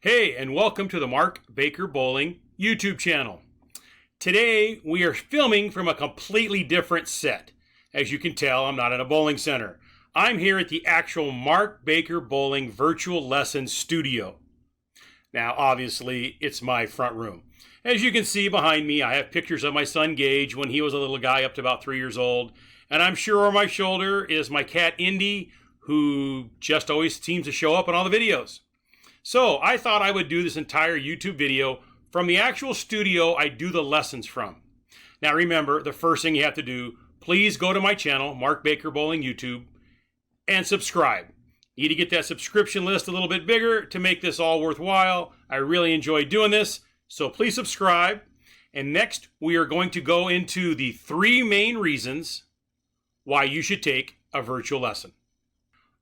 Hey, and welcome to the Mark Baker Bowling YouTube channel. Today, we are filming from a completely different set. As you can tell, I'm not in a bowling center. I'm here at the actual Mark Baker Bowling virtual lesson studio. Now, obviously, it's my front room. As you can see behind me, I have pictures of my son Gage when he was a little guy up to about 3 years old. And I'm sure on my shoulder is my cat Indy, who just always seems to show up in all the videos. So I thought I would do this entire YouTube video from the actual studio I do the lessons from. Now remember, the first thing you have to do, please go to my channel, Mark Baker Bowling YouTube, and subscribe. You need to get that subscription list a little bit bigger to make this all worthwhile. I really enjoy doing this, so please subscribe. And next, we are going to go into the 3 main reasons why you should take a virtual lesson.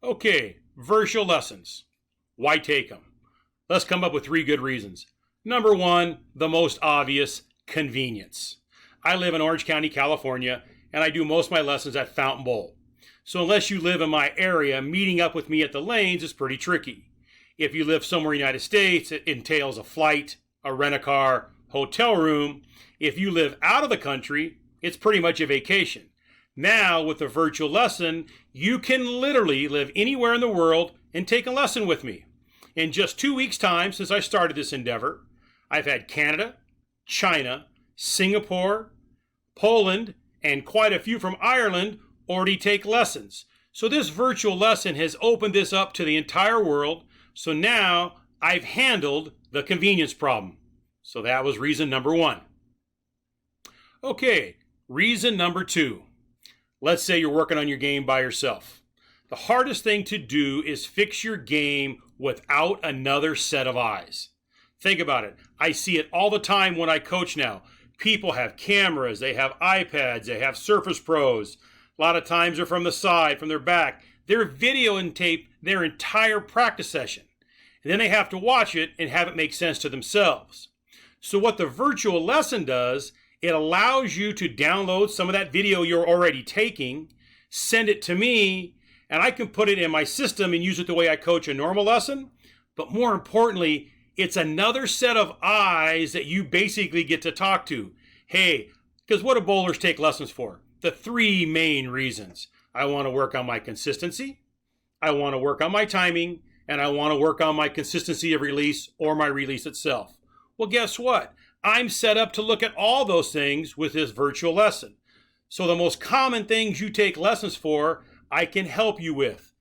Okay, virtual lessons. Why take them? Let's come up with 3 good reasons. Number 1, the most obvious, convenience. I live in Orange County, California, and I do most of my lessons at Fountain Bowl. So unless you live in my area, meeting up with me at the lanes is pretty tricky. If you live somewhere in the United States, it entails a flight, a rent-a-car, hotel room. If you live out of the country, it's pretty much a vacation. Now, with the virtual lesson, you can literally live anywhere in the world and take a lesson with me. In just 2 weeks' time since I started this endeavor, I've had Canada, China, Singapore, Poland, and quite a few from Ireland already take lessons. So this virtual lesson has opened this up to the entire world. So now I've handled the convenience problem. So that was reason number 1. Okay, reason number 2. Let's say you're working on your game by yourself. The hardest thing to do is fix your game without another set of eyes. Think about it. I see it all the time when I coach now. People have cameras, they have iPads, they have Surface Pros. A lot of times they're from the side, from their back. They're video and tape their entire practice session. And then they have to watch it and have it make sense to themselves. So what the virtual lesson does, it allows you to download some of that video you're already taking, send it to me, and I can put it in my system and use it the way I coach a normal lesson. But more importantly, it's another set of eyes that you basically get to talk to. Hey, because what do bowlers take lessons for? The 3 main reasons. I want to work on my consistency, I want to work on my timing, and I want to work on my consistency of release or my release itself. Well, guess what? I'm set up to look at all those things with this virtual lesson. So the most common things you take lessons for, I can help you with.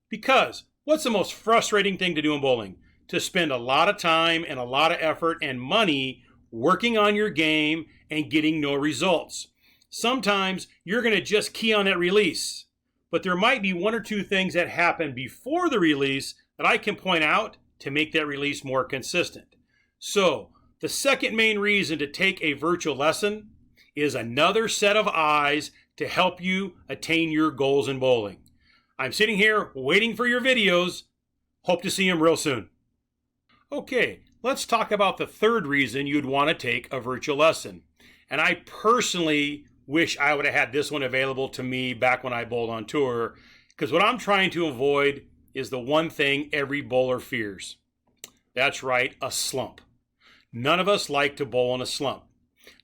Because what's the most frustrating thing to do in bowling? To spend a lot of time and a lot of effort and money working on your game and getting no results. Sometimes you're going to just key on that release, but there might be 1 or 2 things that happen before the release that I can point out to make that release more consistent. So the second main reason to take a virtual lesson is another set of eyes to help you attain your goals in bowling. I'm sitting here waiting for your videos. Hope to see them real soon. Okay, let's talk about the 3rd reason you'd want to take a virtual lesson. And I personally wish I would have had this one available to me back when I bowled on tour, because what I'm trying to avoid is the one thing every bowler fears. That's right, a slump. None of us like to bowl in a slump.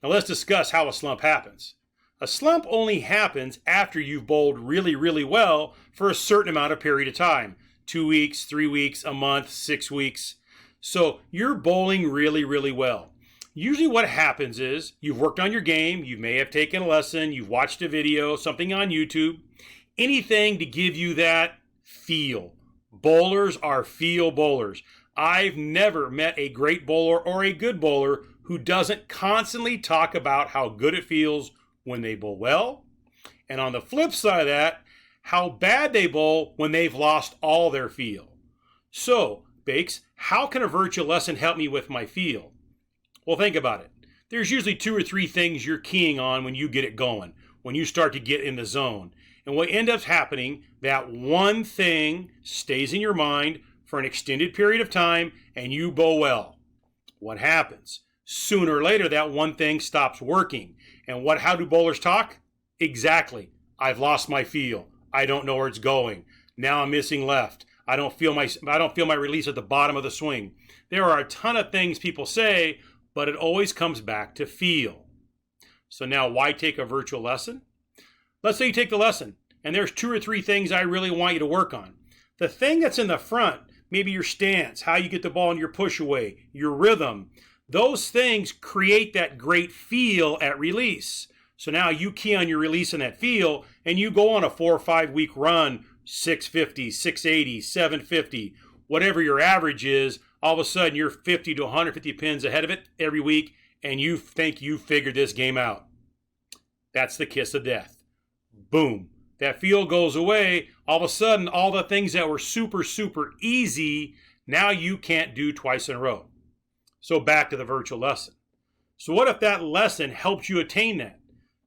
Now let's discuss how a slump happens. A slump only happens after you've bowled really, really well for a certain amount of period of time. 2 weeks, 3 weeks, a month, 6 weeks. So you're bowling really, really well. Usually what happens is you've worked on your game, you may have taken a lesson, you've watched a video, something on YouTube, anything to give you that feel. Bowlers are feel bowlers. I've never met a great bowler or a good bowler who doesn't constantly talk about how good it feels when they bowl well, and on the flip side of that, how bad they bowl when they've lost all their feel. So, Bakes, how can a virtual lesson help me with my feel? Well, think about it. There's usually 2 or 3 things you're keying on when you get it going, when you start to get in the zone. And what ends up happening, that one thing stays in your mind for an extended period of time and you bowl well. What happens? Sooner or later, that one thing stops working. And how do bowlers talk? Exactly. I've lost my feel. I don't know where it's going. Now I'm missing left. I don't feel my release at the bottom of the swing. There are a ton of things people say, but it always comes back to feel. So now why take a virtual lesson? Let's say you take the lesson and there's 2 or 3 things I really want you to work on. The thing that's in the front, maybe your stance, how you get the ball in your push away, your rhythm, those things create that great feel at release. So now you key on your release and that feel, and you go on a 4 or 5 week run, 650, 680, 750, whatever your average is, all of a sudden you're 50 to 150 pins ahead of it every week, and you think you figured this game out. That's the kiss of death. Boom. That feel goes away. All of a sudden, all the things that were super, super easy, now you can't do twice in a row. So back to the virtual lesson. So what if that lesson helps you attain that?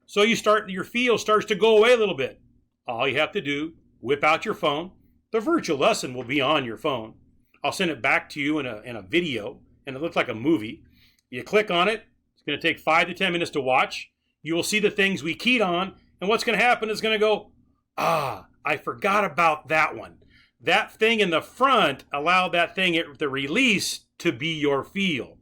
So your feel starts to go away a little bit. All you have to do, whip out your phone. The virtual lesson will be on your phone. I'll send it back to you in a video, and it looks like a movie. You click on it. It's going to take 5 to 10 minutes to watch. You will see the things we keyed on, and what's going to happen is going to go, I forgot about that one. That thing in the front allowed that thing at the release to be your feel.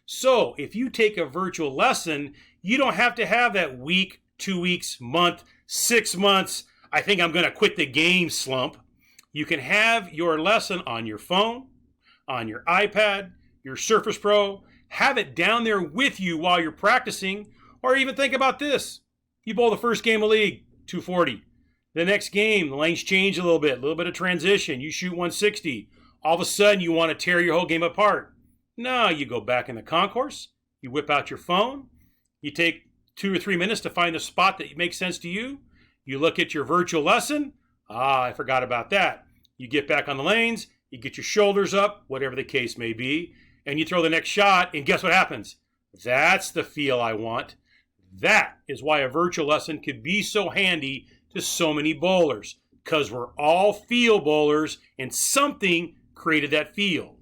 So if you take a virtual lesson, you don't have to have that week, 2 weeks, month, 6 months, I think I'm going to quit the game slump. You can have your lesson on your phone, on your iPad, your Surface Pro. Have it down there with you while you're practicing. Or even think about this. You bowl the first game of league, 240. The next game, the lanes change a little bit of transition. You shoot 160. All of a sudden, you want to tear your whole game apart. No, you go back in the concourse. You whip out your phone. You take 2 or 3 minutes to find the spot that makes sense to you. You look at your virtual lesson. I forgot about that. You get back on the lanes. You get your shoulders up, whatever the case may be, and you throw the next shot, and guess what happens? That's the feel I want. That is why a virtual lesson could be so handy to so many bowlers, because we're all feel bowlers, and something created that feel.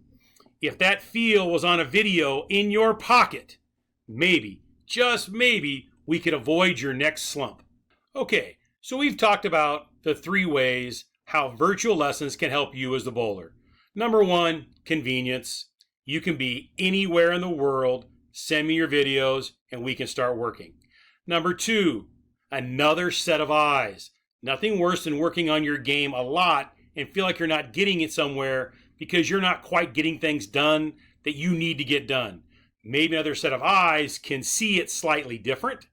If that feel was on a video in your pocket, maybe, just maybe, we could avoid your next slump. Okay, so we've talked about the 3 ways how virtual lessons can help you as the bowler. Number 1, convenience. You can be anywhere in the world. Send me your videos and we can start working. Number 2, another set of eyes. Nothing worse than working on your game a lot and feel like you're not getting it somewhere because you're not quite getting things done that you need to get done. Maybe another set of eyes can see it slightly different.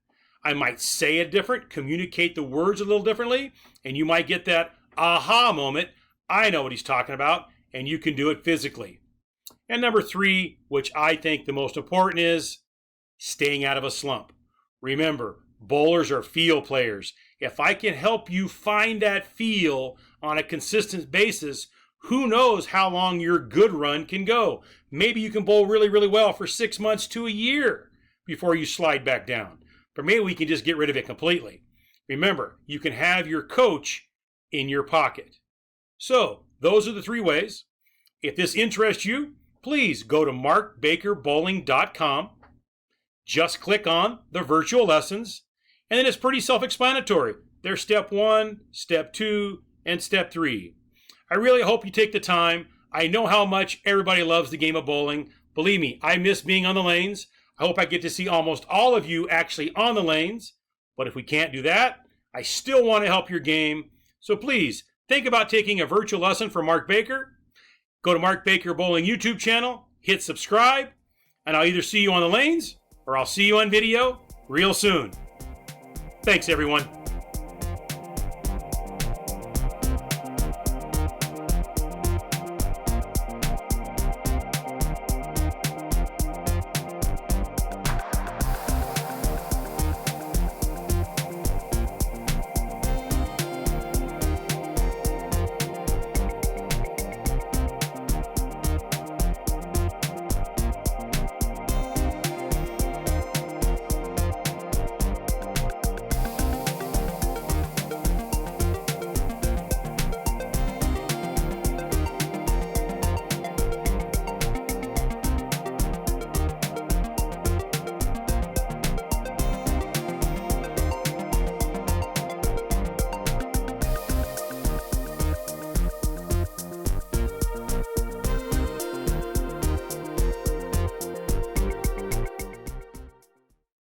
I might say it different, communicate the words a little differently, and you might get that aha moment. I know what he's talking about, and you can do it physically. And number 3, which I think the most important, is staying out of a slump. Remember, bowlers are feel players. If I can help you find that feel on a consistent basis, who knows how long your good run can go. Maybe you can bowl really, really well for 6 months to a year before you slide back down. But maybe we can just get rid of it completely. Remember, you can have your coach in your pocket. So, those are the 3 ways. If this interests you, please go to MarkBakerBowling.com. Just click on the virtual lessons, and then it's pretty self-explanatory. There's step 1, step 2, and step 3. I really hope you take the time. I know how much everybody loves the game of bowling. Believe me, I miss being on the lanes. I hope I get to see almost all of you actually on the lanes. But if we can't do that, I still want to help your game. So please, think about taking a virtual lesson from Mark Baker. Go to Mark Baker Bowling YouTube channel, hit subscribe, and I'll either see you on the lanes or I'll see you on video real soon. Thanks, everyone.